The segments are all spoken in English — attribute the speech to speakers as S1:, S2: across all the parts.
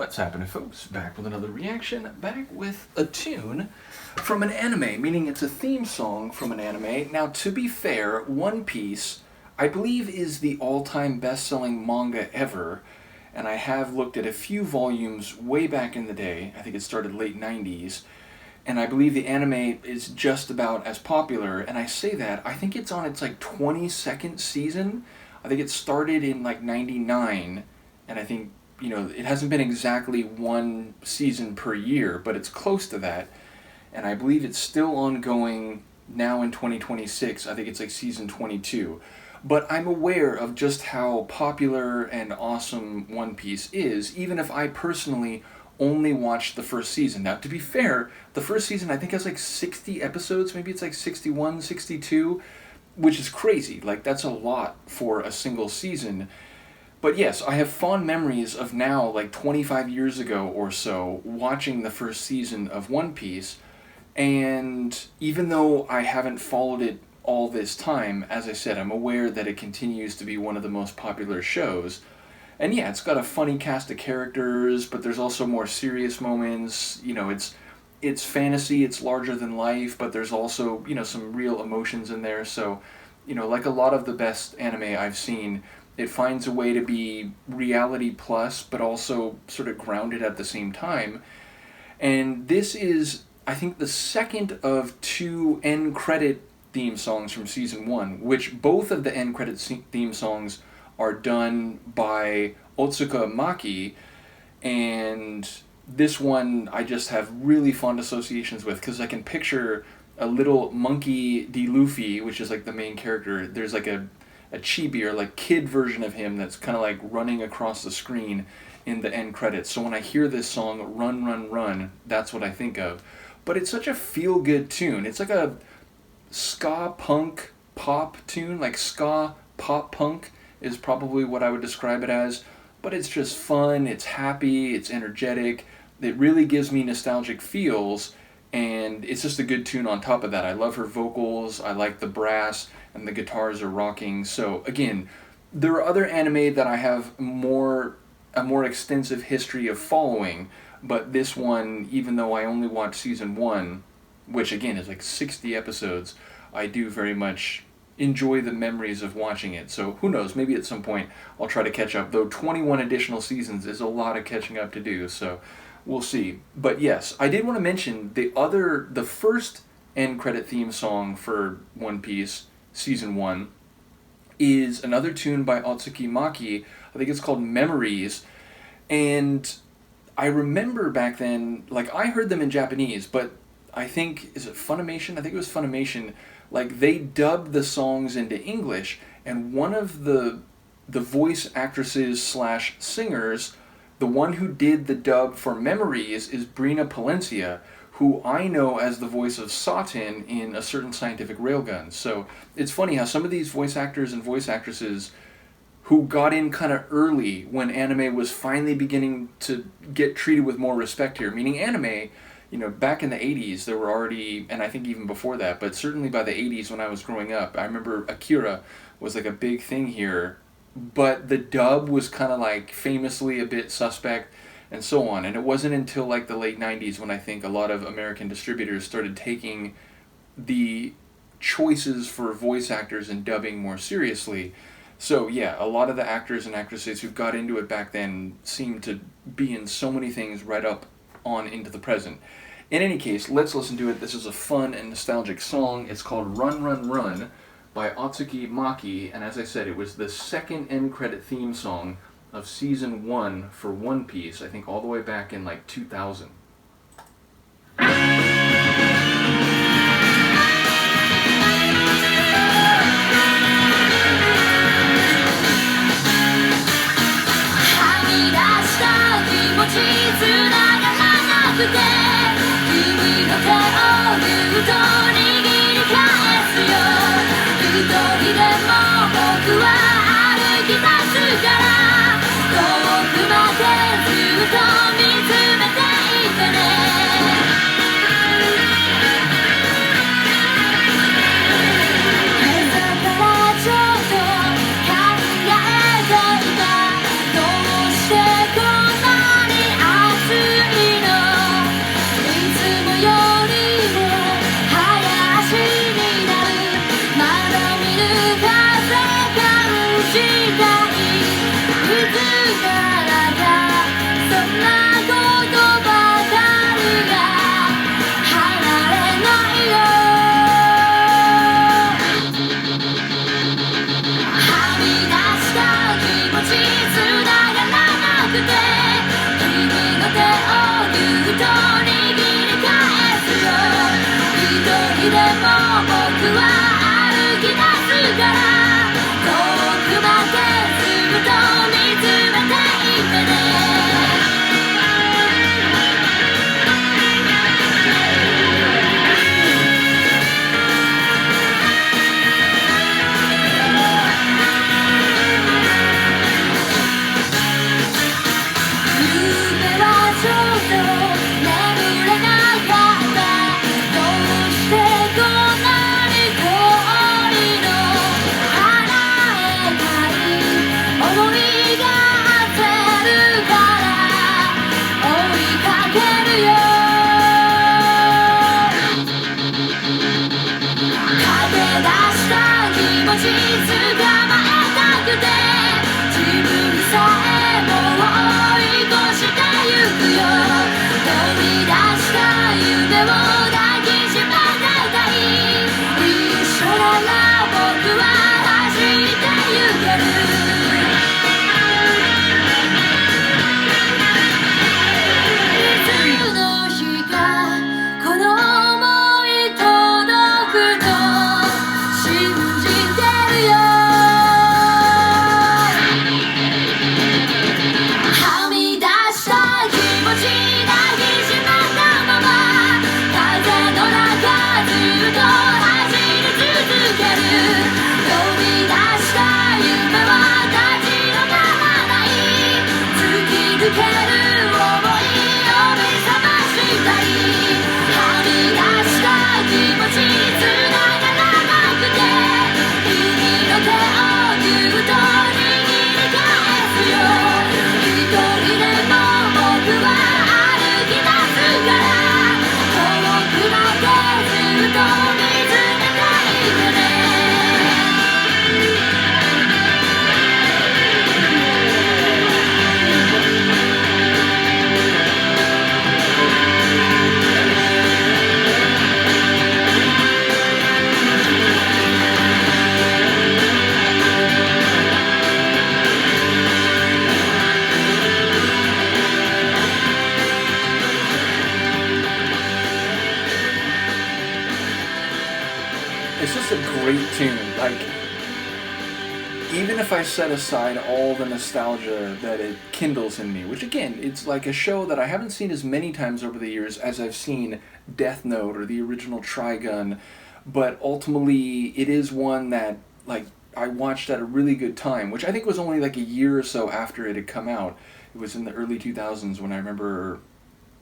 S1: What's happening, folks? Back with another reaction, back with a tune from an anime, meaning it's a theme song from an anime. Now, to be fair, One Piece, I believe, is the all-time best-selling manga ever, and I have looked at a few volumes way back in the day. I think it started late 90s, and I believe the anime is just about as popular, and I say that, I think it's on its, 22nd season. I think it started in, 99, and I think, it hasn't been exactly one season per year, but it's close to that, and I believe it's still ongoing now in 2026. I think it's season 22. But I'm aware of just how popular and awesome One Piece is, even if I personally only watched the first season. Now, to be fair, the first season I think has 60 episodes, maybe it's 61, 62, which is crazy. That's a lot for a single season. But yes, I have fond memories of now, 25 years ago or so, watching the first season of One Piece, and even though I haven't followed it all this time, as I said, I'm aware that it continues to be one of the most popular shows. And yeah, it's got a funny cast of characters, but there's also more serious moments. It's fantasy, it's larger than life, but there's also, some real emotions in there. So, like a lot of the best anime I've seen, it finds a way to be reality plus, but also sort of grounded at the same time. And this is, I think, the second of two end credit theme songs from season 1, which both of the end credit theme songs are done by Otsuki Maki, and this one I just have really fond associations with, because I can picture a little monkey D. Luffy, which is the main character. There's a chibi or kid version of him that's kind of running across the screen in the end credits. So when I hear this song, Run, Run, Run, that's what I think of. But it's such a feel-good tune. It's a ska-punk pop tune, ska-pop-punk is probably what I would describe it as. But it's just fun, it's happy, it's energetic, it really gives me nostalgic feels, and it's just a good tune on top of that. I love her vocals, I like the brass, and the guitars are rocking. So again, there are other anime that I have a more extensive history of following, but this one, even though I only watched season 1, which again is 60 episodes, I do very much enjoy the memories of watching it. So who knows, maybe at some point I'll try to catch up, though 21 additional seasons is a lot of catching up to do, so we'll see. But yes, I did want to mention the first end credit theme song for One Piece season 1 is another tune by Otsuki Maki. I think it's called Memories, and I remember back then, I heard them in Japanese, but I think, is it Funimation? I think it was Funimation. They dubbed the songs into English, and one of the voice actresses / singers, the one who did the dub for Memories, is Brina Palencia, who I know as the voice of Satin in A Certain Scientific Railgun. So it's funny how some of these voice actors and voice actresses who got in kind of early when anime was finally beginning to get treated with more respect here, meaning anime, back in the 80s, there were already, and I think even before that, but certainly by the 80s when I was growing up, I remember Akira was a big thing here, but the dub was kind of famously a bit suspect, and so on. And it wasn't until the late 90s when I think a lot of American distributors started taking the choices for voice actors and dubbing more seriously. So yeah, a lot of the actors and actresses who got into it back then seemed to be in so many things right up on into the present. In any case, let's listen to it. This is a fun and nostalgic song. It's called Run, Run, Run by Otsuki Maki, and as I said, it was the second end credit theme song of season 1 for One Piece, I think all the way back in 2000. great tune. Like, even if I set aside all the nostalgia that it kindles in me, which again, it's like a show that I haven't seen as many times over the years as I've seen Death Note or the original Trigun, but ultimately it is one that, like, I watched at a really good time, which I think was only like a year or so after it had come out. It was in the early 2000s when I remember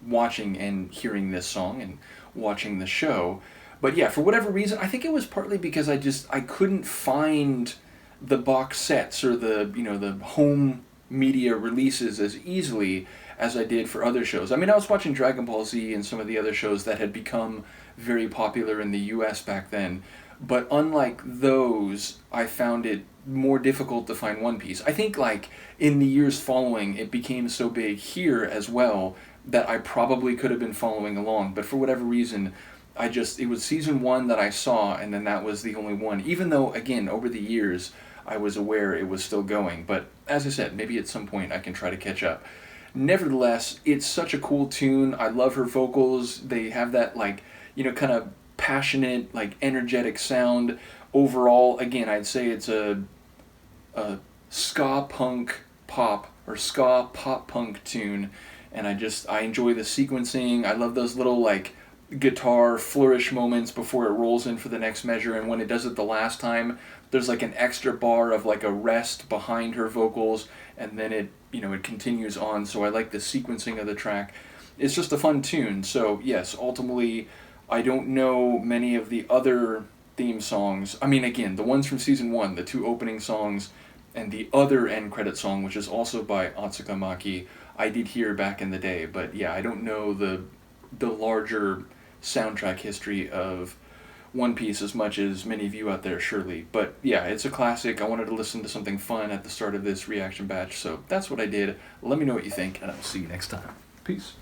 S1: watching and hearing this song and watching the show. But yeah, for whatever reason, I think it was partly because I couldn't find the box sets or the, you know, the home media releases as easily as I did for other shows. I mean, I was watching Dragon Ball Z and some of the other shows that had become very popular in the US back then, but unlike those, I found it more difficult to find One Piece. I think, like, in the years following, it became so big here as well that I probably could have been following along, but for whatever reason, it was season 1 that I saw, and then that was the only one, even though, again, over the years, I was aware it was still going. But as I said, maybe at some point I can try to catch up. Nevertheless, it's such a cool tune. I love her vocals. They have that, like, you know, kind of passionate, like, energetic sound. Overall, again, I'd say it's a ska-punk pop or ska-pop-punk tune, and I enjoy the sequencing. I love those little, like, guitar flourish moments before it rolls in for the next measure, and when it does it the last time, there's like an extra bar of like a rest behind her vocals, and then it continues on. So I like the sequencing of the track. It's just a fun tune. So yes, ultimately, I don't know many of the other theme songs. I mean, again, the ones from season 1, the 2 opening songs, and the other end credit song, which is also by Otsuki Maki, I did hear back in the day. But yeah, I don't know the larger soundtrack history of One Piece as much as many of you out there, surely. But yeah, it's a classic. I wanted to listen to something fun at the start of this reaction batch, so that's what I did. Let me know what you think, and I'll see you next time. Peace.